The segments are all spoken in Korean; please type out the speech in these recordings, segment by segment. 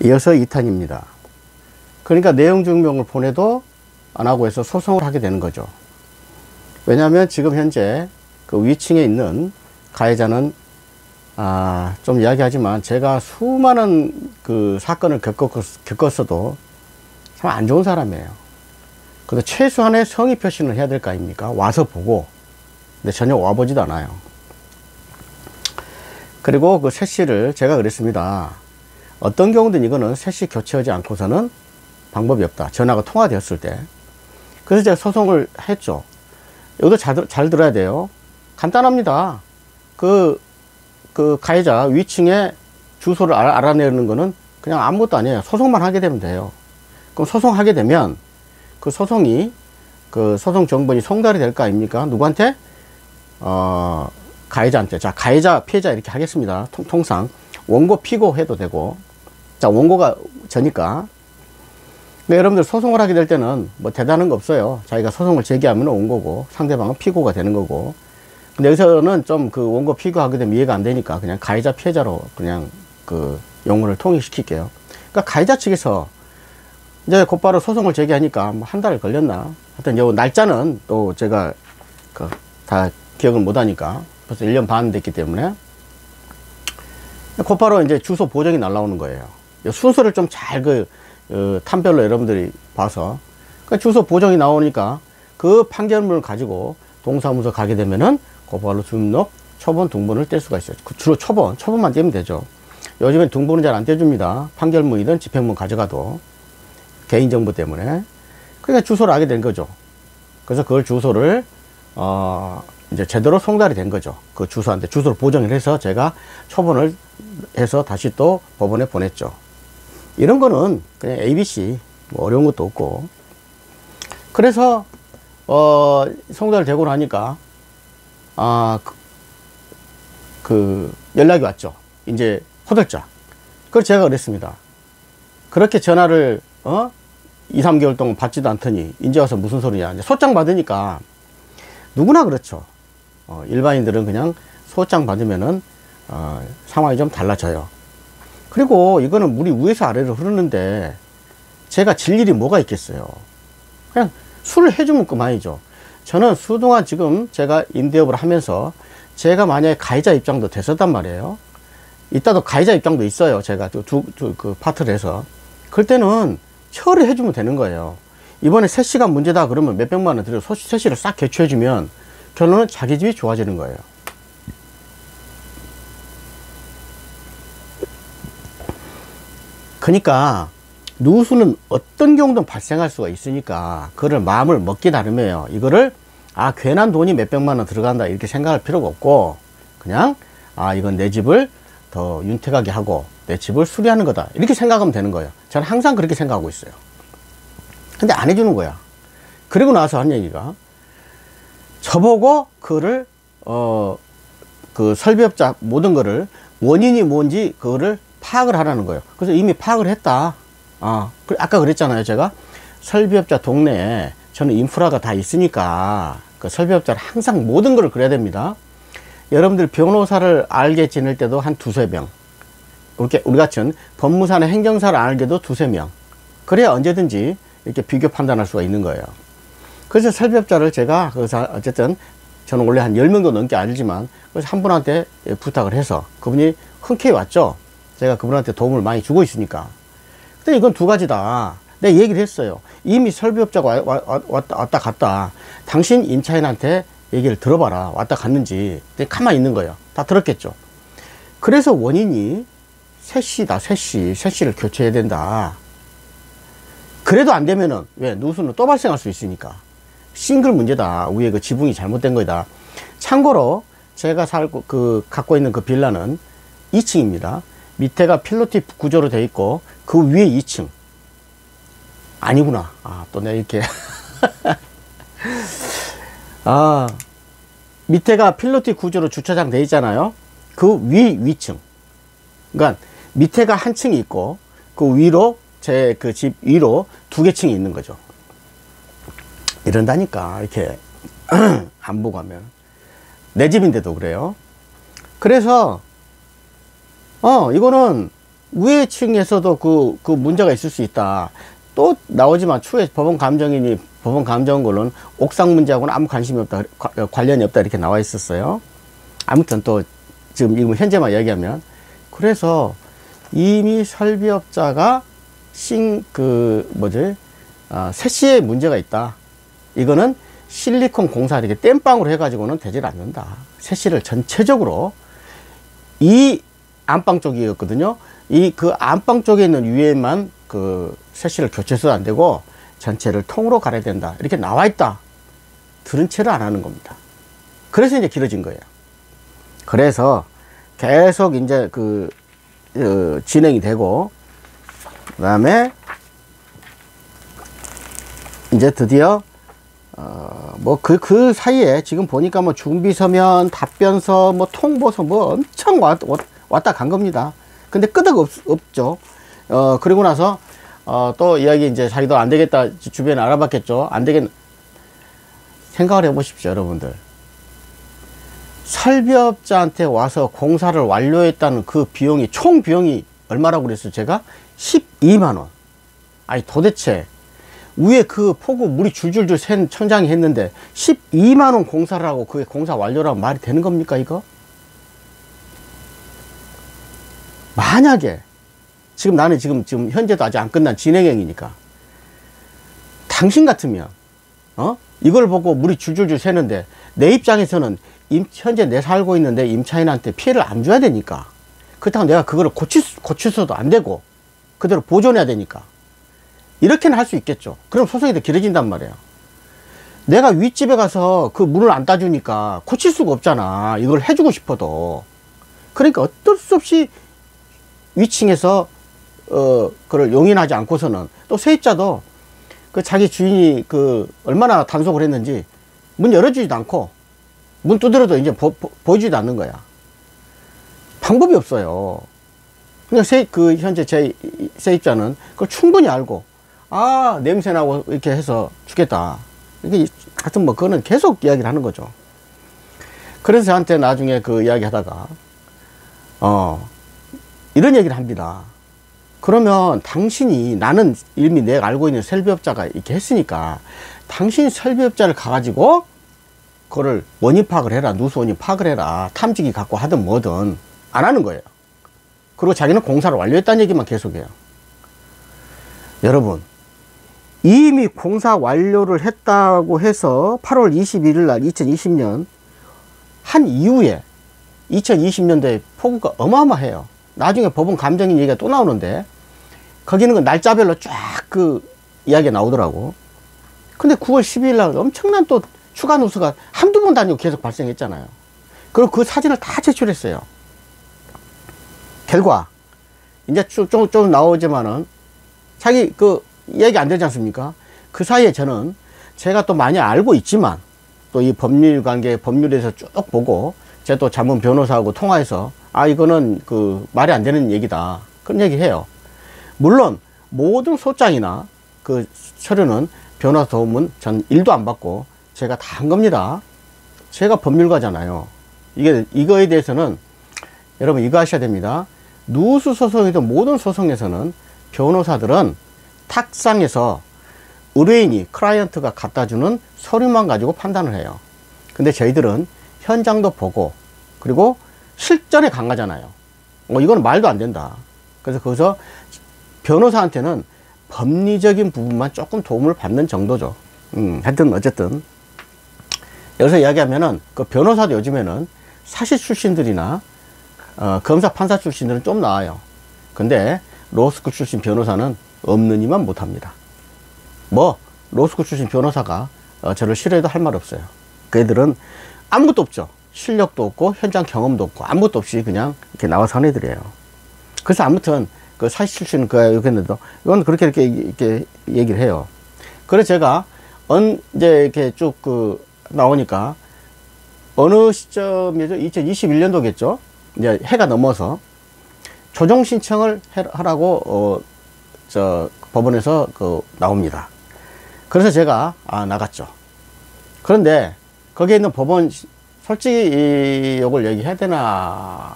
이어서 2탄입니다. 그러니까 내용 증명을 보내도 안 하고 해서 소송을 하게 되는 거죠. 왜냐하면 지금 현재 그 위층에 있는 가해자는 좀 이야기하지만 제가 수많은 그 사건을 겪었어도 참 안 좋은 사람이에요. 근데 최소한의 성의 표시는 해야 될 거 아닙니까? 와서 보고. 근데 전혀 와보지도 않아요. 그리고 그 세시를 제가 그랬습니다. 어떤 경우든 이거는 세시 교체하지 않고서는 방법이 없다. 전화가 통화되었을 때. 그래서 제가 소송을 했죠. 이것도 잘 들어야 돼요. 간단합니다. 그 가해자 위층에 주소를 알아내는 거는 그냥 아무것도 아니에요. 소송만 하게 되면 돼요. 그럼 소송하게 되면 그 소송이 그 소송 정본이 송달이 될 거 아닙니까? 누구한테? 가해자한테. 자, 가해자, 피해자 이렇게 하겠습니다. 통상 원고, 피고 해도 되고. 자, 원고가 저니까. 근데 여러분들 소송을 하게 될 때는 뭐 대단한 거 없어요. 자기가 소송을 제기하면 원고고 상대방은 피고가 되는 거고. 근데 여기서는 좀 그 원고, 피고 하게 되면 이해가 안 되니까 그냥 가해자, 피해자로 그냥 그 용어를 통일시킬게요. 그러니까 가해자 측에서 이제 곧바로 소송을 제기하니까 뭐 한 달 걸렸나? 하여튼 요 날짜는 또 제가 다 기억을 못 하니까 벌써 1년 반 됐기 때문에 곧바로 이제 주소 보정이 날라오는 거예요. 순서를 좀 잘 탄별로 여러분들이 봐서 주소 보정이 나오니까 그 판결문을 가지고 동사무소 가게 되면은 곧바로 주민등록 초본 등본을 뗄 수가 있어요. 주로 초본만 떼면 되죠. 요즘엔 등본은 잘 안 떼줍니다. 판결문이든 집행문 가져가도 개인정보 때문에. 그러니까 주소를 하게 된 거죠. 그래서 그걸 주소를 이제 제대로 송달이 된 거죠. 그 주소한테 주소를 보정을 해서 제가 초본을 해서 다시 또 법원에 보냈죠. 이런 거는 그냥 ABC 뭐 어려운 것도 없고. 그래서 송달 되고 나니까 연락이 왔죠. 이제 호들짝. 그래서 제가 그랬습니다. 그렇게 전화를 2, 3개월 동안 받지도 않더니 이제 와서 무슨 소리냐. 이제 소장 받으니까 누구나 그렇죠. 일반인들은 그냥 소장 받으면은 상황이 좀 달라져요. 그리고 이거는 물이 위에서 아래로 흐르는데 제가 질 일이 뭐가 있겠어요. 그냥 술을 해주면 그만이죠. 저는 수동안 지금 제가 임대업을 하면서 제가 만약에 가해자 입장도 됐었단 말이에요. 이따도 가해자 입장도 있어요. 제가 그 파트를 해서. 그럴 때는 처리해 주면 되는 거예요. 이번에 3시간 문제다 그러면 몇백만 원 들여 3시를 싹 개최해 주면 결론은 자기 집이 좋아지는 거예요. 그러니까 누수는 어떤 경우든 발생할 수가 있으니까 그거를 마음을 먹기 나름이에요. 이거를 괜한 돈이 몇백만 원 들어간다 이렇게 생각할 필요가 없고 그냥 이건 내 집을 더 윤택하게 하고 내 집을 수리하는 거다 이렇게 생각하면 되는 거예요. 저는 항상 그렇게 생각하고 있어요. 근데 안 해주는 거야. 그리고 나서 한 얘기가 저보고 그거를 그 설비업자 모든 거를 원인이 뭔지 그거를 파악을 하라는 거예요. 그래서 이미 파악을 했다. 아까 그랬잖아요. 제가 설비업자 동네에 저는 인프라가 다 있으니까 그 설비업자를 항상 모든 걸 그래야 됩니다. 여러분들 변호사를 알게 지낼 때도 한 2~3명. 이렇게 우리 같은 법무사나 행정사를 알게도 2~3명. 그래야 언제든지 이렇게 비교 판단할 수가 있는 거예요. 그래서 설비업자를 제가 어쨌든 저는 원래 한 10명도 넘게 알지만 그래서 한 분한테 부탁을 해서 그분이 흔쾌히 왔죠. 제가 그분한테 도움을 많이 주고 있으니까. 근데 이건 두 가지다. 내가 얘기를 했어요. 이미 설비업자가 왔다 갔다. 당신 임차인한테 얘기를 들어봐라. 왔다 갔는지. 가만히 있는 거예요. 다 들었겠죠. 그래서 원인이 세시다. 세시를 교체해야 된다. 그래도 안 되면은 왜 누수는 또 발생할 수 있으니까 싱글 문제다. 위에 그 지붕이 잘못된 거다. 참고로 제가 갖고 있는 그 빌라는 2층입니다. 밑에가 필로티 구조로 되어 있고 그 위에 2층. 아니구나. 또 내가 이렇게 밑에가 필로티 구조로 주차장 되어 있잖아요. 그 위층. 그러니까 밑에가 한 층이 있고 그 위로 제 그 집 위로 2개 층이 있는 거죠. 이런다니까 이렇게 안 보고 하면 내 집인데도 그래요. 그래서 이거는 위에 층에서도 그 문제가 있을 수 있다. 또 나오지만 추후에 법원 감정원 걸로는 옥상 문제하고는 아무 관심이 없다, 관련이 없다 이렇게 나와 있었어요. 아무튼 또 지금 이거 현재만 이야기하면, 그래서 이미 설비업자가 세시에 문제가 있다. 이거는 실리콘 공사 이렇게 땜빵으로 해가지고는 되질 않는다. 세시를 전체적으로 이 안방 쪽이었거든요. 그 안방 쪽에 있는 위에만 그 세시를 교체해서도 안 되고 전체를 통으로 갈아야 된다. 이렇게 나와 있다. 들은 채를 안 하는 겁니다. 그래서 이제 길어진 거예요. 그래서 계속 이제 진행이 되고, 그 다음에 이제 드디어 그 사이에 지금 보니까 뭐 중비서면, 답변서, 뭐 통보서 뭐 엄청 왔다 간 겁니다. 근데 끄덕 없죠. 그리고 나서 또 이야기, 이제 자기도 안 되겠다, 주변에 알아봤겠죠. 안 되겠, 생각을 해 보십시오, 여러분들. 설비업자한테 와서 공사를 완료했다는 그 비용이, 총 비용이 얼마라고 그랬어요? 제가 12만원. 아니 도대체 위에 그 폭우 물이 줄줄줄 샌 천장이 했는데 12만원 공사를 하고 그게 공사 완료라고 말이 되는 겁니까, 이거? 만약에 지금 나는 지금 현재도 아직 안 끝난 진행형이니까, 당신 같으면 이걸 보고 물이 줄줄줄 새는데 내 입장에서는 현재 내 살고 있는데 임차인한테 피해를 안 줘야 되니까, 그렇다고 내가 그거를 고치서도 안 되고 그대로 보존해야 되니까 이렇게는 할 수 있겠죠. 그럼 소송이 더 길어진단 말이에요. 내가 윗집에 가서 그 물을 안 따주니까 고칠 수가 없잖아, 이걸 해주고 싶어도. 그러니까 어쩔 수 없이 위층에서 그걸 용인하지 않고서는, 또 세입자도 그 자기 주인이 얼마나 단속을 했는지 문 열어주지도 않고 문 두드려도 이제 보여주지도 않는 거야. 방법이 없어요. 그냥 현재 제 세입자는 그걸 충분히 알고, 냄새나고 이렇게 해서 주겠다. 이게 하여튼 뭐 그거는 계속 이야기를 하는 거죠. 그래서 저한테 나중에 그 이야기 하다가 이런 얘기를 합니다. 그러면 당신이, 나는 이미 내가 알고 있는 설비업자가 이렇게 했으니까 당신 설비업자를 가가지고 그거를 원인 파악을 해라, 누수 원인 파악을 해라, 탐지기 갖고 하든 뭐든. 안 하는 거예요. 그리고 자기는 공사를 완료했다는 얘기만 계속해요. 여러분, 이미 공사 완료를 했다고 해서 8월 21일 날 2020년 한 이후에 2020년도에 폭우가 어마어마해요. 나중에 법원 감정인 얘기가 또 나오는데, 거기는 그 날짜별로 쫙 이야기가 나오더라고. 근데 9월 12일 날 엄청난 또 추가 누수가 한두 번 다니고 계속 발생했잖아요. 그리고 그 사진을 다 제출했어요. 결과 이제 좀 나오지만은 자기 이야기 안 되지 않습니까? 그 사이에 저는 제가 또 많이 알고 있지만, 또 이 법률 관계, 법률에서 쭉 보고 제가 또 자문 변호사하고 통화해서 이거는 말이 안 되는 얘기다, 그런 얘기 해요. 물론 모든 소장이나 그 서류는 변호사 도움은 전 1도 안 받고 제가 다 한 겁니다. 제가 법률가잖아요. 이거에 대해서는 여러분 이거 하셔야 됩니다. 누수 소송이든 모든 소송에서는 변호사들은 탁상에서 의뢰인이, 클라이언트가 갖다주는 서류만 가지고 판단을 해요. 근데 저희들은 현장도 보고, 그리고 실전에 강하잖아요. 이건 말도 안 된다. 그래서 거기서 변호사한테는 법리적인 부분만 조금 도움을 받는 정도죠. 하여튼 어쨌든 여기서 이야기하면은 그 변호사도 요즘에는 사시 출신들이나 검사 판사 출신들은 좀 나아요. 근데 로스쿨 출신 변호사는 없는 이만 못합니다. 로스쿨 출신 변호사가 저를 싫어해도 할 말 없어요. 그 애들은 아무것도 없죠. 실력도 없고 현장 경험도 없고 아무것도 없이 그냥 이렇게 나와서 하는 애들이에요. 그래서 아무튼 그 사시 출신은 그랬는데도 이건 그렇게 이렇게 얘기를 해요. 그래서 제가 이제 이렇게 쭉 나오니까 어느 시점이죠? 2021년도겠죠? 이제 해가 넘어서 조정 신청을 하라고 법원에서 나옵니다. 그래서 제가 나갔죠. 그런데 거기에 있는 법원, 솔직히 이걸 얘기해야 되나,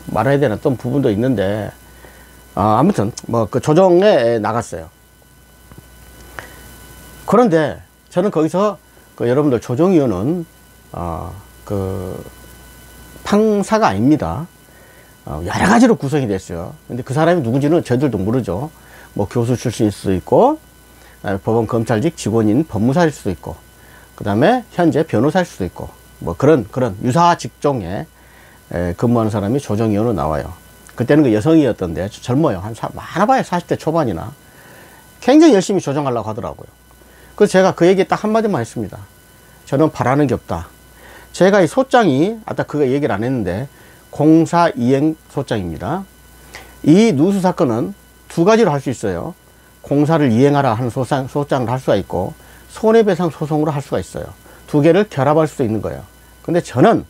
말아야 되는 어떤 부분도 있는데, 아무튼 뭐 그 조정에 나갔어요. 그런데 저는 거기서 그 여러분들 조정위원은 그 판사가 아닙니다. 여러 가지로 구성이 됐어요. 근데 그 사람이 누군지는 저희들도 모르죠. 뭐 교수 출신일 수도 있고, 법원 검찰직 직원인 법무사일 수도 있고, 그 다음에 현재 변호사일 수도 있고, 뭐 그런 유사 직종에 근무하는 사람이 조정위원으로 나와요. 그때는 그 여성이었던데 젊어요. 많아봐야 40대 초반이나. 굉장히 열심히 조정하려고 하더라고요. 그래서 제가 그 얘기 딱 한마디만 했습니다. 저는 바라는 게 없다. 제가 이 소장이, 아까 그거 얘기를 안 했는데, 공사이행 소장입니다. 이 누수 사건은 두 가지로 할 수 있어요. 공사를 이행하라 하는 소장을 할 수가 있고, 손해배상 소송으로 할 수가 있어요. 두 개를 결합할 수도 있는 거예요. 근데 저는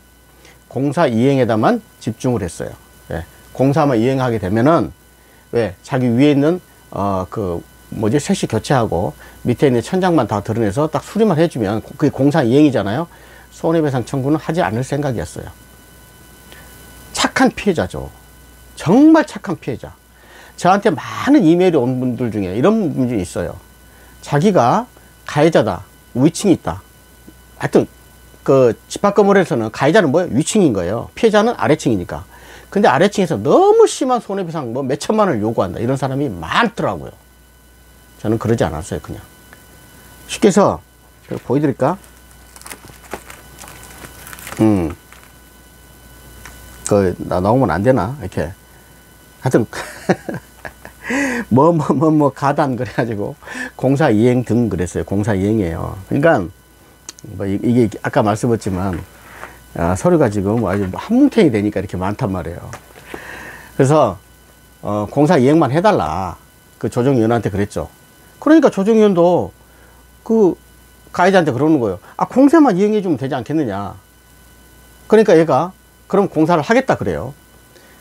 공사 이행에다만 집중을 했어요. 예. 공사만 이행하게 되면은, 왜? 자기 위에 있는, 색시 교체하고, 밑에 있는 천장만 다 드러내서 딱 수리만 해주면, 그게 공사 이행이잖아요. 손해배상 청구는 하지 않을 생각이었어요. 착한 피해자죠. 정말 착한 피해자. 저한테 많은 이메일이 온 분들 중에 이런 분들이 있어요. 자기가 가해자다. 위층이 있다. 하여튼, 그, 집합건물에서는 가해자는 뭐예요? 위층인 거예요. 피해자는 아래층이니까. 근데 아래층에서 너무 심한 손해배상 뭐 몇천만 원을 요구한다. 이런 사람이 많더라고요. 저는 그러지 않았어요, 그냥. 쉽게 해서, 보여드릴까? 나오면 안 되나? 이렇게. 하여튼, 가단 그래가지고, 공사 이행 등 그랬어요. 공사 이행이에요. 그러니까, 뭐, 이게 아까 말씀드렸지만, 서류가 지금 아주 한뭉탱이 되니까 이렇게 많단 말이에요. 그래서, 공사 이행만 해달라. 그 조정위원한테 그랬죠. 그러니까 조정위원도 그 가해자한테 그러는 거예요. 공사만 이행해주면 되지 않겠느냐. 그러니까 얘가, 그럼 공사를 하겠다 그래요.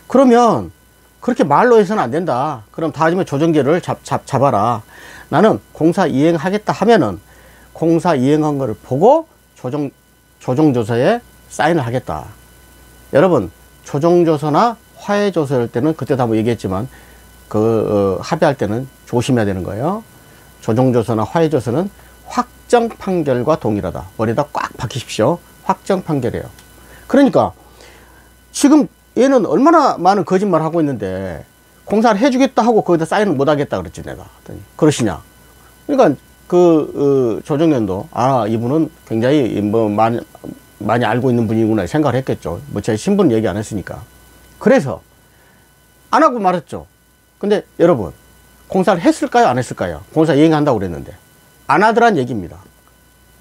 그러면, 그렇게 말로 해서는 안 된다. 그럼 다음에 조정계를 잡아라. 나는 공사 이행하겠다 하면은, 공사 이행한 거를 보고 조정조서에 사인을 하겠다. 여러분, 조정조서나 화해조서일 때는 그때도 한번 얘기했지만, 합의할 때는 조심해야 되는 거예요. 조정조서나 화해조서는 확정 판결과 동일하다. 머리에다 꽉 박히십시오. 확정 판결이에요. 그러니까, 지금 얘는 얼마나 많은 거짓말을 하고 있는데, 공사를 해주겠다 하고 거기다 사인을 못 하겠다 그랬지, 내가. 그러시냐. 그러니까, 조정위원도, 이분은 굉장히 많이 알고 있는 분이구나 생각을 했겠죠. 뭐 제 신분 얘기 안 했으니까. 그래서 안 하고 말았죠. 근데 여러분, 공사를 했을까요? 안 했을까요? 공사 이행한다고 그랬는데 안 하더란 얘기입니다.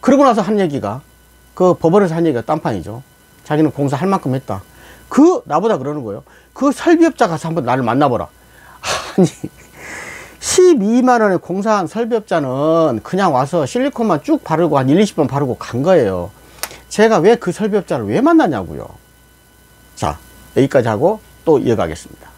그러고 나서 한 얘기가, 그 법원에서 한 얘기가 딴판이죠. 자기는 공사할 만큼 했다. 나보다 그러는 거예요. 그 설비업자 가서 한번 나를 만나보라. 아니, 12만 원에 공사한 설비업자는 그냥 와서 실리콘만 쭉 바르고 한 1, 20번 바르고 간 거예요. 제가 왜 그 설비업자를 왜 만나냐고요. 자, 여기까지 하고 또 이어가겠습니다.